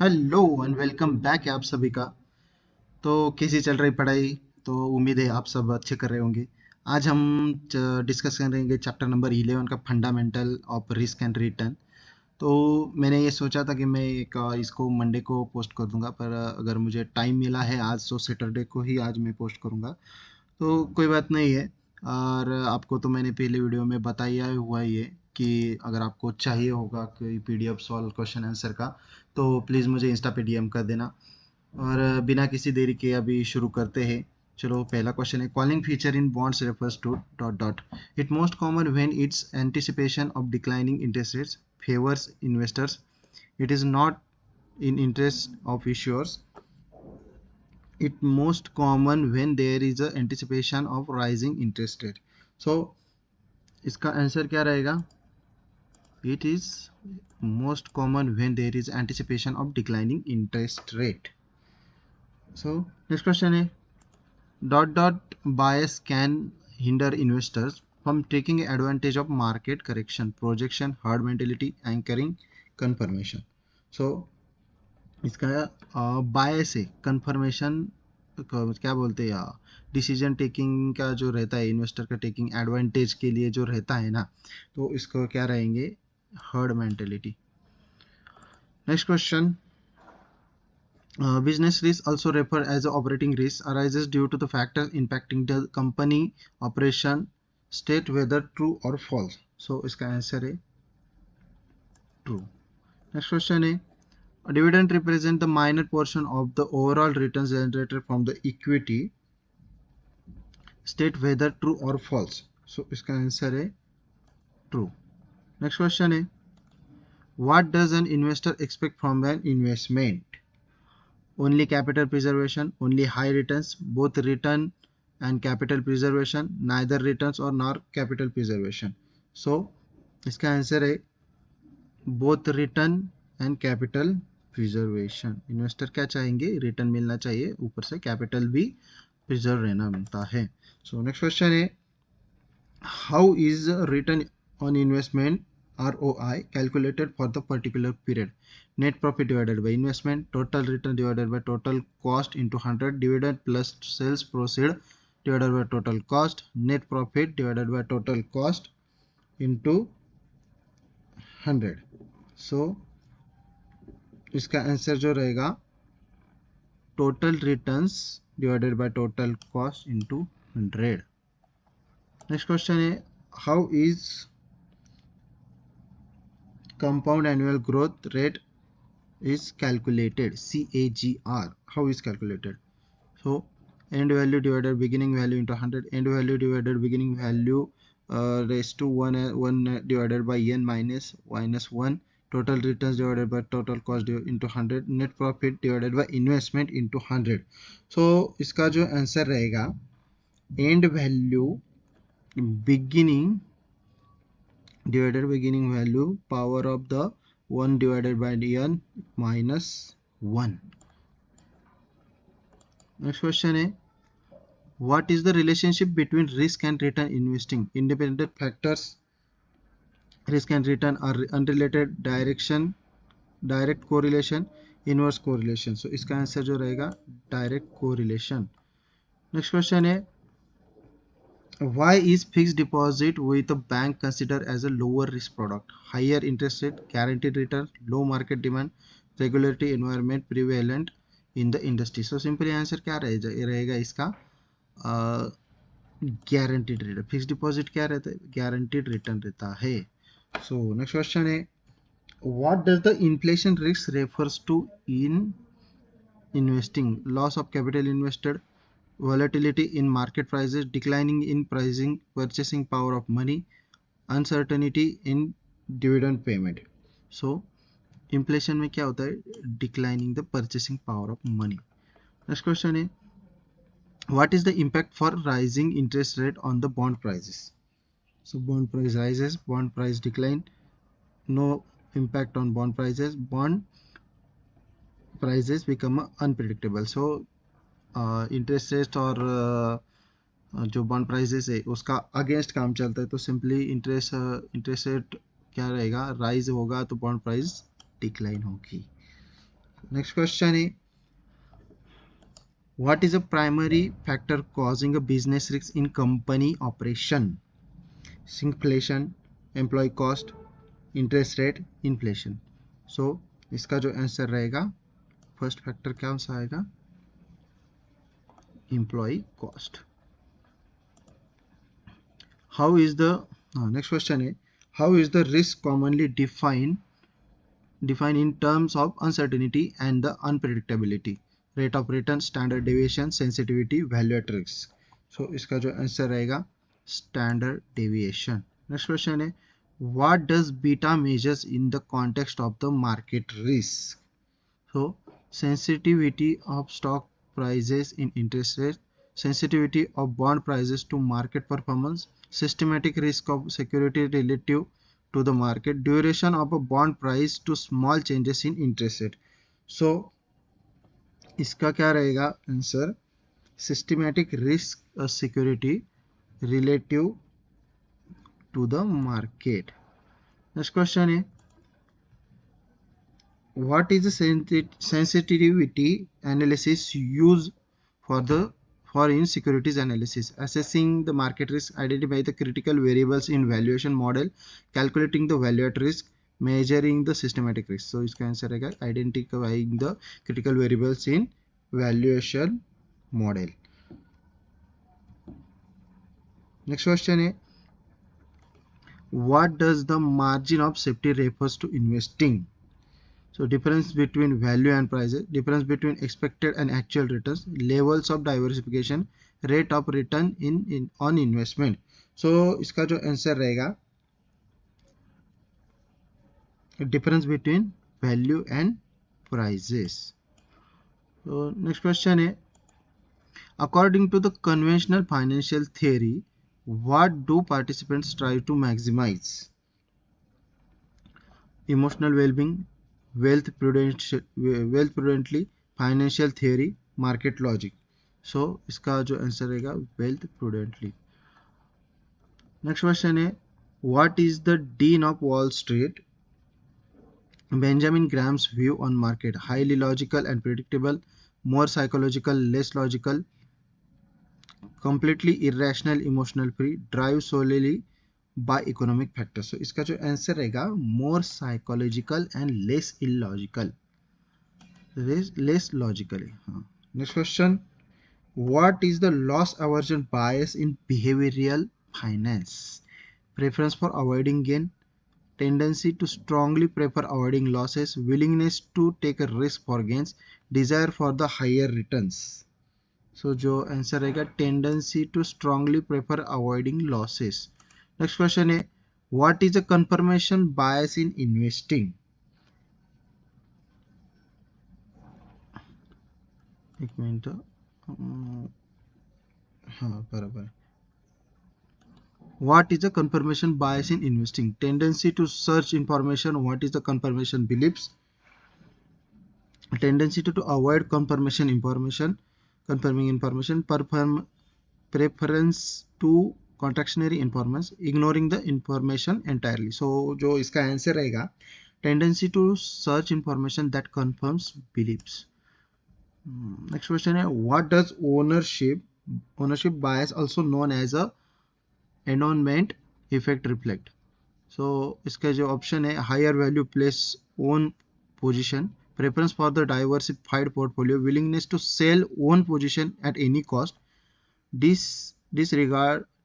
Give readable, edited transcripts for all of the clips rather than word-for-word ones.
Hello and welcome back है आप सभी का। तो कैसी चल रही पढ़ाई? तो उम्मीद है आप सब अच्छे कर रहे होंगे। आज हम डिस्कस करेंगे चैप्टर नंबर 11 का fundamental of risk and return. तो मैंने ये सोचा था कि मैं इसको मंडे को पोस्ट कर दूंगा, पर अगर मुझे टाइम मिला है आज तो सैटरडे को ही आज मैं पोस्ट करूंगा। तो कोई बात नहीं है। और आपको तो मैंने पहले वीडियो में बताया हुआ ही है कि अगर आपको चाहिए होगा कोई पीडीएफ सॉल्व क्वेश्चन आंसर का, तो प्लीज़ मुझे इंस्टा पे डीएम कर देना। और बिना किसी देरी के अभी शुरू करते हैं। चलो, पहला क्वेश्चन है, calling feature in bonds refers to dot dot it most common when it's anticipation of declining interest rates favours investors, it is not in interest of issuers, it most common when there is a anticipation of rising interest rate. So इसका answer क्या रहेगा? It is most common when there is anticipation of declining interest rate. So next question है, dot dot bias can hinder investors from taking advantage of market correction, projection, herd mentality, anchoring, confirmation. So इसका बायस है, confirmation क्या बोलते हैं, decision taking का जो रहता है, इन्वेस्टर का टेकिंग एडवांटेज के लिए जो रहता है ना, तो इसको क्या रहेंगे? Herd mentality. Next question, business risk also referred as operating risk arises due to the factors impacting the company operation, state whether true or false. So इसका आंसर है ट्रू। नेक्स्ट क्वेश्चन है, a dividend represent the minor portion of the overall returns generated from the equity, state whether true or false. So इसका answer है true. Next question है, what does an investor expect from an investment? Only capital preservation, only high returns, both return and capital preservation, neither returns or nor capital preservation. So इसका answer है both return and capital preservation. Investor क्या चाहेंगे? Return मिलना चाहिए, ऊपर से capital भी preserve रहना मिलता है। सो नेक्स्ट क्वेश्चन है, how is return on investment ROI calculated for the particular period? Net profit divided by investment, total return divided by total cost into 100, dividend plus sales proceed divided by total cost, net profit divided by total cost into 100. So इसका answer जो रहेगा, total returns divided by total cost into 100। Next question है, how is compound annual growth rate is calculated? CAGR, how is calculated? So end value divided beginning value into 100, end value divided beginning value raised to 1 divided by n minus 1, total returns divided by total cost into 100, net profit divided by investment into 100. So इसका जो answer रहेगा, end value beginning divided by beginning value power of the 1 divided by n minus 1. Next question है, what is the relationship between risk and return investing? Independent factors, risk and return are unrelated, direct correlation, inverse correlation. So इसका answer जो रहेगा direct correlation. Next question है, why is fixed deposit with a bank considered as a lower risk product? Higher interest rate, guaranteed return, low market demand, regulatory environment prevalent in the industry. So simply answer क्या रहेगा इसका? Guaranteed return. Fix deposit क्या रहता है? Guaranteed return रहता है। So next question है, what does the inflation risk refers to in investing? Loss of capital invested, volatility in market prices, declining in pricing purchasing power of money, uncertainty in dividend payment. So inflation में क्या होता है? declining the purchasing power of money. Next question है, what is the impact for rising interest rate on the bond prices? So bond price rises, bond price decline, no impact on bond prices, bond prices become unpredictable. So interest rate और जो bond prices है उसका against काम चलता है, तो simply interest rate क्या रहेगा? राइज होगा तो बॉन्ड प्राइस डिक्लाइन होगी। नेक्स्ट क्वेश्चन है what is a primary factor causing a business risk in company operation? Inflation, employee cost, interest rate, inflation. So इसका जो आंसर रहेगा फर्स्ट फैक्टर क्या सा आएगा employee cost. How is the next question है how is the risk commonly defined in terms of uncertainty and the unpredictability? Rate of return, standard deviation, sensitivity, value at risk. So इसका जो answer रहेगा standard deviation. Next question है what does beta measures in the context of the market risk? So sensitivity of stock prices in interest rate, sensitivity of bond prices to market performance, systematic risk of security relative to the market, duration of a bond price to small changes in interest rate. So इसका क्या रहेगा answer systematic risk security relative to the market. Next question है what is the sensitivity analysis used for in securities analysis? Assessing the market risk, identify the critical variables in valuation model, calculating the value at risk, measuring the systematic risk. So इसका answer रहेगा identifying the critical variables in valuation model. Next question है what does the margin of safety refers to investing? So difference between value and prices, difference between expected and actual returns, levels of diversification, rate of return in on investment. So इसका जो answer रहेगा difference between value and prices. So next question है according to the conventional financial theory, what do participants try to maximize? Emotional well-being, wealth prudently, financial theory, market logic. So इसका जो answer रहेगा wealth prudently. Next question है what is the dean of Wall Street Benjamin Graham's view on market? Highly logical and predictable, more psychological, less logical, completely irrational, emotional free, drive solely by economic factors. So इसका जो answer रहेगा more psychological and less illogical, less logically. Next question, what is the loss aversion bias in behavioral finance? Preference for avoiding gain, tendency to strongly prefer avoiding losses, willingness to take a risk for gains, desire for the higher returns. So जो answer रहेगा tendency to strongly prefer avoiding losses. Next question है what is a confirmation bias in investing? एक मिनट, हाँ बराबर. What is the confirmation bias in investing? Tendency to search information. What is the confirmation beliefs? Tendency to avoid confirming information. Preference to contractionary information, ignoring the information entirely. So जो इसका answer रहेगा tendency to search information that confirms beliefs. Next question है what does ownership bias, also known as a endowment effect, reflect? So इसका जो option है higher value place own position, preference for the diversified portfolio, willingness to sell own position at any cost,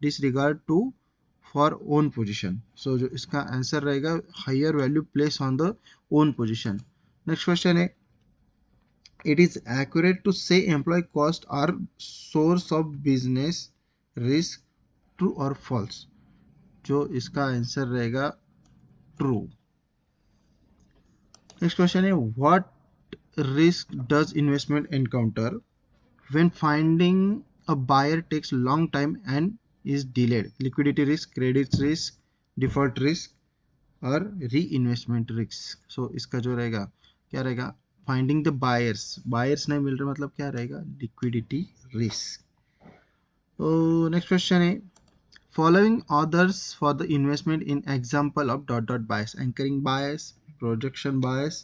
disregard to for own position. So जो इसका answer रहेगा higher value place on the own position. Next question है it is accurate to say employee cost are source of business risk, true or false? जो इसका answer रहेगा true. Next question है what risk does investment encounter when finding a buyer takes long time and is delayed? Liquidity risk, credit risk, default risk और री investment risk. So इसका जो रहेगा क्या रहेगा फाइंडिंग द बायर्स नहीं मिल रहे मतलब क्या रहेगा लिक्विडिटी रिस्क. तो नेक्स्ट क्वेश्चन है following others for the investment in example of ... bias, anchoring bias, projection bias,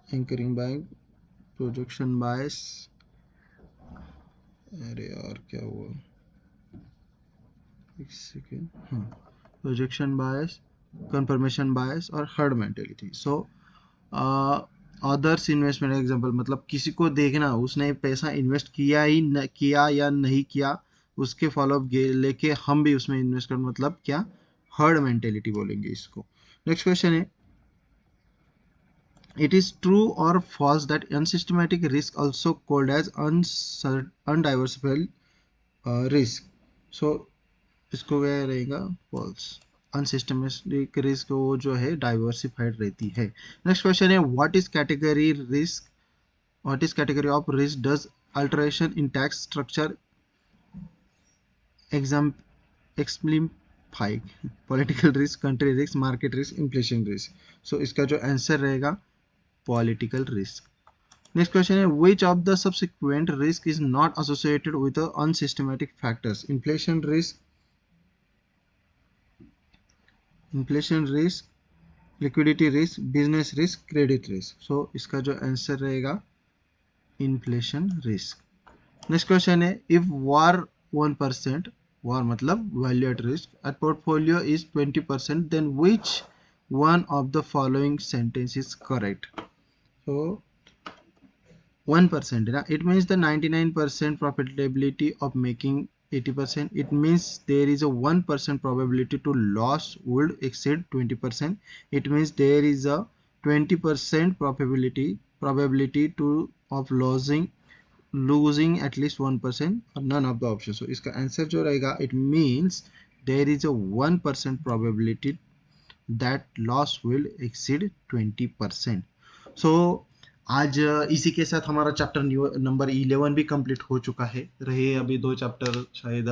anchoring bias projection bias, अरे यार क्या हुआ, एक सेकेंड, हाँ, प्रोजेक्शन बायस, कंफर्मेशन बायस और हर्ड मेंटेलिटी। सो अदर्स इन्वेस्टमेंट एग्जांपल, मतलब किसी को देखना उसने पैसा इन्वेस्ट किया ही न किया या नहीं किया, उसके फॉलोअप लेके हम भी उसमें इन्वेस्ट कर, मतलब क्या, हर्ड मेंटेलिटी बोलेंगे इसको। नेक्स्ट क्वेश्चन है, it is true or false that unsystematic risk, also called as undiversified risk, so इसको क्या रहेगा, फॉल्स। अनसिस्टमेटिक रिस्क वो जो है डाइवर्सिफाइड रहती है। नेक्स्ट क्वेश्चन है, what is category of risk does alteration in tax structure exam exemplify, political risk, country risk, market risk, inflation risk. So इसका जो आंसर रहेगा पॉलिटिकल रिस्क। नेक्स्ट क्वेश्चन है, which of the subsequent risk is not associated with unsystematic factors, inflation risk, liquidity risk, business risk, credit risk. So इसका जो answer रहेगा inflation risk. Next question है, if VaR 1%, वार मतलब value at risk, at portfolio is 20%, then which one of the following sentence is correct. So 1% ना, it means the 99% probability of making 80%. It means there is a 1% probability to loss would exceed 20%. It means there is a 20% probability to of losing at least 1%, or none of the options. So इसका answer जो रहेगा, it means there is a 1% probability that loss will exceed 20%. सो आज इसी के साथ हमारा chapter number 11 भी complete हो चुका है। रहे अभी 2 चैप्टर, शायद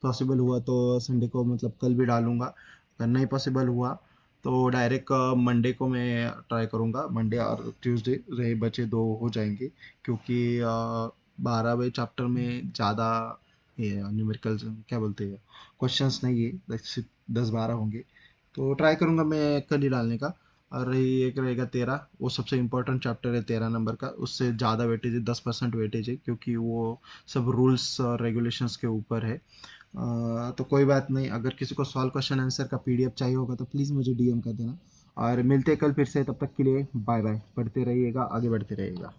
पॉसिबल हुआ तो संडे को, मतलब कल भी डालूंगा, अगर नहीं पॉसिबल हुआ तो डायरेक्ट मंडे को मैं ट्राई करूंगा। मंडे और ट्यूसडे रहे बचे 2 हो जाएंगे, क्योंकि 12वें चैप्टर में ज़्यादा न्यूमेरिकल क्या बोलते हैं क्वेश्चंस नहीं है, 10-12 होंगे, तो ट्राई करूंगा मैं कल ही डालने का। और रही एक रहेगा 13, वो सबसे इम्पोर्टेंट चैप्टर है 13 नंबर का, उससे ज़्यादा वेटेज है, 10% वेटेज है, क्योंकि वो सब रूल्स और रेगुलेशंस के ऊपर है। तो कोई बात नहीं, अगर किसी को सॉल्व क्वेश्चन आंसर का पीडीएफ चाहिए होगा तो प्लीज़ मुझे डीएम कर देना। और मिलते कल फिर से, तब तक के लिए बाय बाय, पढ़ते रहिएगा, आगे बढ़ते रहिएगा।